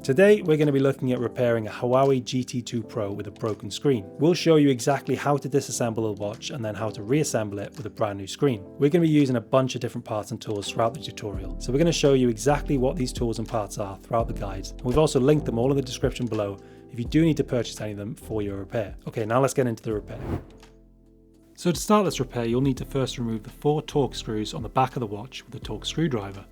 Today we're going to be looking at repairing a Huawei GT2 Pro with a broken screen. We'll show you exactly how to disassemble the watch and then how to reassemble it with a brand new screen. We're going to be using a bunch of different parts and tools throughout the tutorial, so we're going to show you exactly what these tools and parts are throughout the guides, and we've also linked them all in the description below if you do need to purchase any of them for your repair. Okay, now let's get into the repair. So to start this repair, you'll need to first remove the 4 Torx screws on the back of the watch with a Torx screwdriver.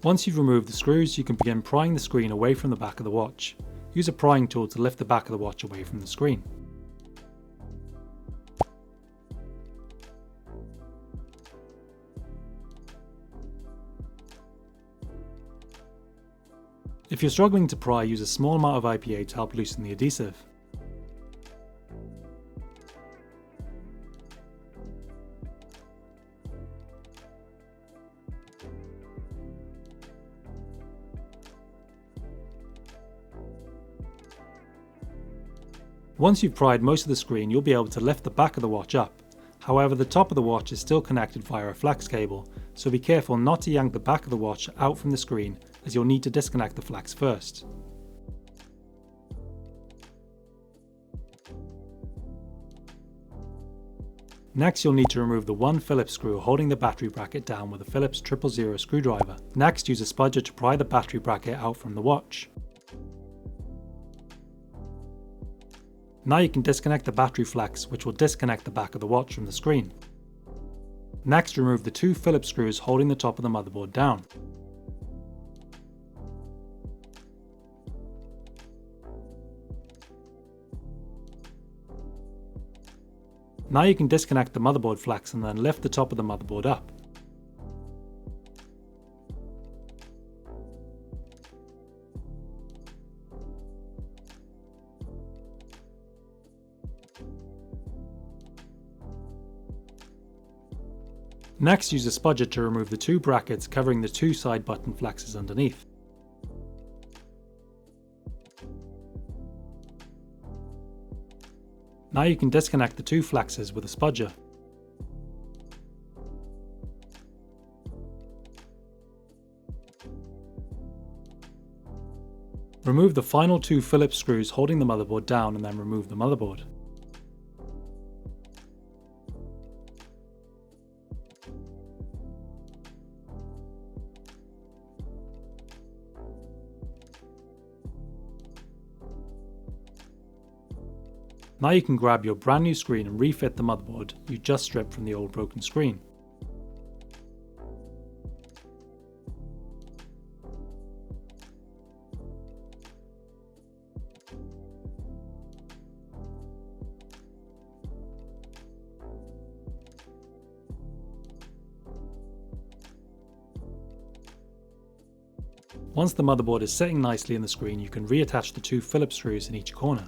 Once you've removed the screws, you can begin prying the screen away from the back of the watch. Use a prying tool to lift the back of the watch away from the screen. If you're struggling to pry, use a small amount of IPA to help loosen the adhesive. Once you've pried most of the screen, you'll be able to lift the back of the watch up. However, the top of the watch is still connected via a flex cable, so be careful not to yank the back of the watch out from the screen, as you'll need to disconnect the flex first. Next, you'll need to remove the 1 Phillips screw holding the battery bracket down with a Phillips 000 screwdriver. Next, use a spudger to pry the battery bracket out from the watch. Now you can disconnect the battery flex, which will disconnect the back of the watch from the screen. Next, remove the 2 Phillips screws holding the top of the motherboard down. Now you can disconnect the motherboard flex and then lift the top of the motherboard up. Next, use a spudger to remove the 2 brackets covering the 2 side button flexes underneath. Now you can disconnect the 2 flexes with a spudger. Remove the final 2 Phillips screws holding the motherboard down and then remove the motherboard. Now you can grab your brand new screen and refit the motherboard you just stripped from the old broken screen. Once the motherboard is sitting nicely in the screen, you can reattach the 2 Phillips screws in each corner.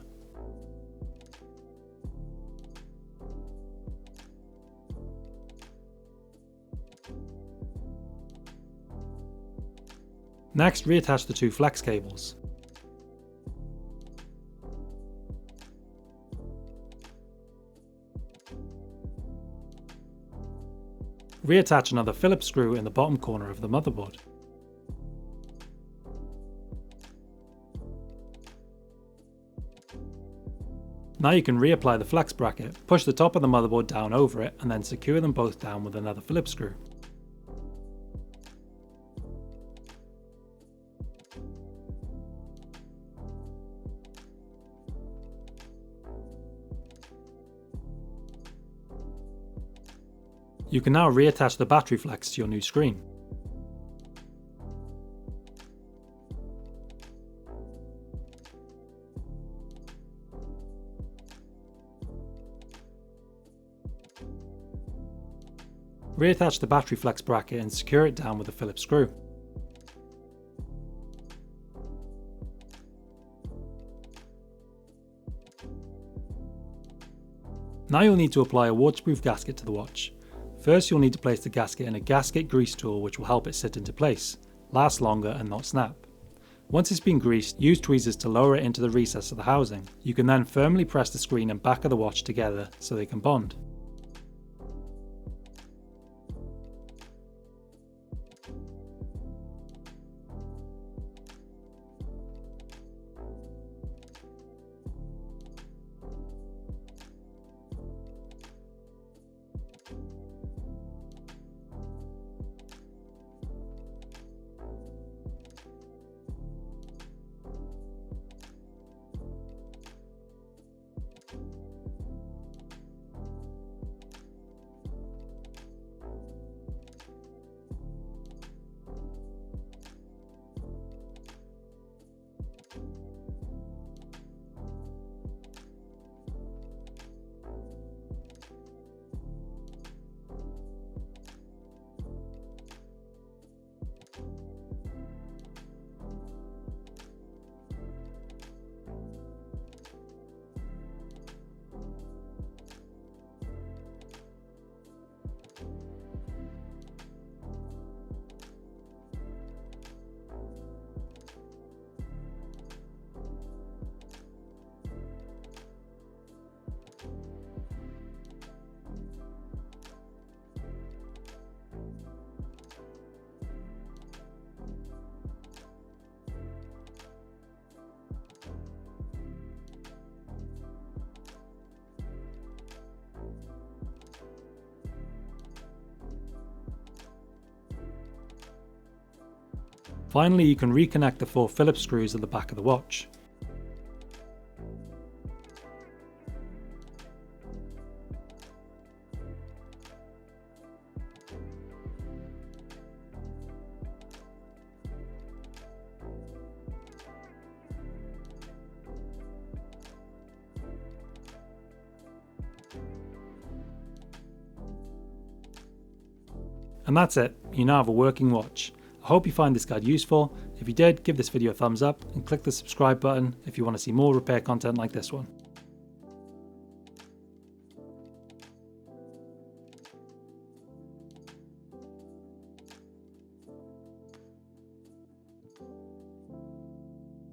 Next, reattach the 2 flex cables. Reattach another Phillips screw in the bottom corner of the motherboard. Now you can reapply the flex bracket, push the top of the motherboard down over it, and then secure them both down with another Phillips screw. You can now reattach the battery flex to your new screen. Reattach the battery flex bracket and secure it down with a Phillips screw. Now Now you'll need to apply a waterproof gasket to the watch. First you'll need to place the gasket in a gasket grease tool which will help it sit into place, last longer and not snap. Once it's been greased, use tweezers to lower it into the recess of the housing. You can then firmly press the screen and back of the watch together so they can bond. Finally, you can reconnect the 4 Phillips screws at the back of the watch. And that's it, you now have a working watch. I hope you find this guide useful. If you did, give this video a thumbs up and click the subscribe button if you want to see more repair content like this one.